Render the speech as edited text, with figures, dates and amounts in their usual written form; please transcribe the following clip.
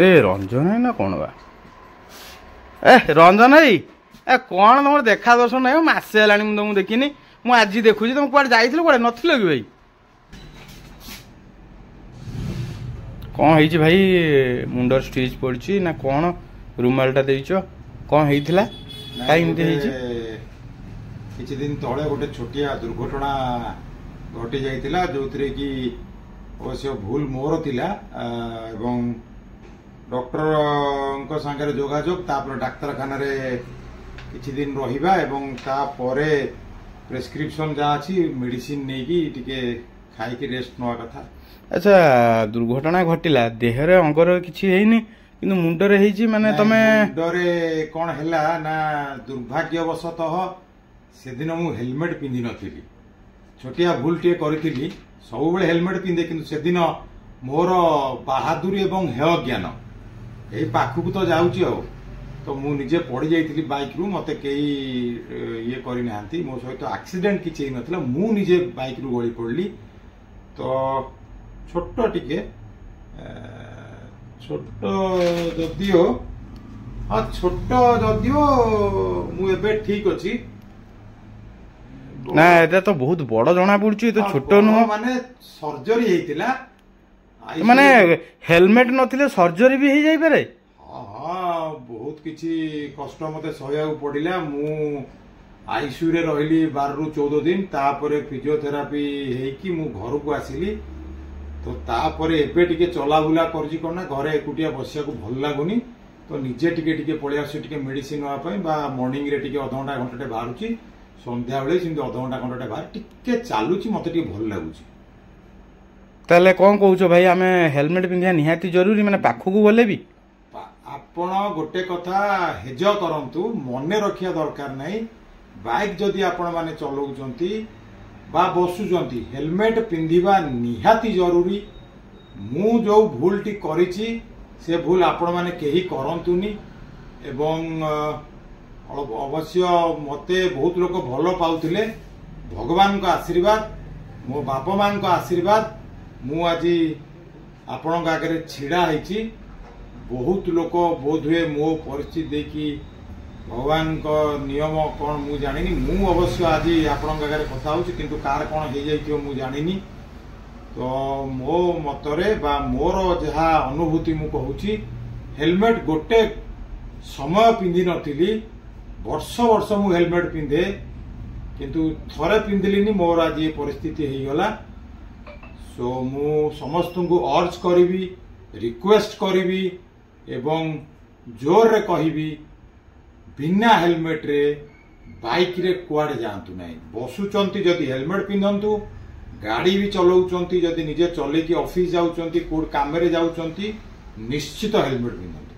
ए रंजन है ना कौन बा ए रंजन है ए कौन तुम देखा दर्शन नहीं मसे है तुमको देखनी मुझे आज देखुची तुम कौन जाइल कौन नथिल कि भाई कौन है भाई मुंडर स्टिच पड़ी ना कौन रुमालटा देच कौन होता किछि दिन तले गोटे छोटिया दुर्घटना घटी जाइतिला जो कि अवश्य भूल मोर थिला एवं डॉक्टर को संगे जोगाजोग तापर डाक्तरखाना रे किछि दिन रहिबा एवं तापरे प्रेस्क्रिप्शन जा अछि मेडिसिन नेकी टिके खाई के रेस्ट नवा कथा। अच्छा दुर्घटना घटिला देहरे अंगर किछि हेइनी किंतु मुंडरे हेइची माने तमे मुंडरे कोन हैला ना दुर्भाग्यवशतः से दिन मु हेलमेट पिंधि नथिली छोटिया भूल टे करिथिली सब बेले हेलमेट पिंधे किंतु से दिन मोर बहादुरी एवं हेय ज्ञान ए पाखु तो जाउची हो तो मु निजे पड़ी जाइथिली बाइक रु मते केई ये करि नांती मो सहित एक्सीडेंट किछि नथिला मु निजे बाइक रु गळी पड़ली तो छोटो टिके छोटो जदियो हाँ छोटो जदियो मु एबे ठीक अछि ना एटा तो बहुत बड़ जना पड़ुची तो छोटो नु माने सर्जरी हेतिला माने हेलमेट नथिले सर्जरी भी हे जाई पारे। हाँ बहुत किछि कष्ट मते सहया पड़िला मु आईसीयू रे रहिली 12 रु 14 दिन तापरे फिजियोथेरापी हेकी मु घर को आसिली तो तापरे एबे टिके चला बुला करजी कोना घरे एकुटिया बसिया को भल लागुनी तो निजे टिके टिके पळि आसी टिके मेडिसिन वा पई बा मॉर्निंग रे टिके आधा घंटा घंटाटे बाहरुची संध्या बेले सिंधु आधा घंटा घंटाटे बाहर टिके चालुची मते टिके भल लागुची। ताले कोन कहउछो भाई आमे हेलमेट पिंधिया निहाती जरूरी माने पाखु को बोले भी आपण गोटे कथा हेज करंतु मने रखिया दरकार नाही बाइक जदि आपण माने चलाउचंती बा बसुचंती हेलमेट पिंधिबा निहाती जरूरी मु जो भूलटी करिछि से भूल आपण माने केही करंतुनी एवं अवश्य मते बहुत लोक भलो पाउथिले भगवान को आशीर्वाद मो बापा मान को आशीर्वाद मु आज आपण आगे छिड़ा होइछि बहुत लोक बोध हुए मो परिस्थिति देखी भगवान को नियम कौन मु जानिनी मु अवश्य आज आपण आगे कथा होछि किंतु कार कौन हो जाइथियो मु जानिनी तो मो मतरे बा मोर जहा अनुभूति मु कहूछि हेलमेट गोटे समय पिंधि नथिली वर्ष वर्ष मु हेलमेट पिंधे किंतु थरे पिंधलिनी मोर आज ये परिस्थिति हो गला सो मु समस्त को अर्ज करी रिक्वेस्ट करी एवं जोर रे कहिबी बिना हेलमेट रे बाइक रे कुआडे जांतु नाही बसुचंती जदि हेलमेट पिंधंतु गाड़ी भी चलाउचंती जदि निजे चले कि ऑफिस जाउचंती कोड काम रे जाउचंती निश्चित हेलमेट पिंधंतु।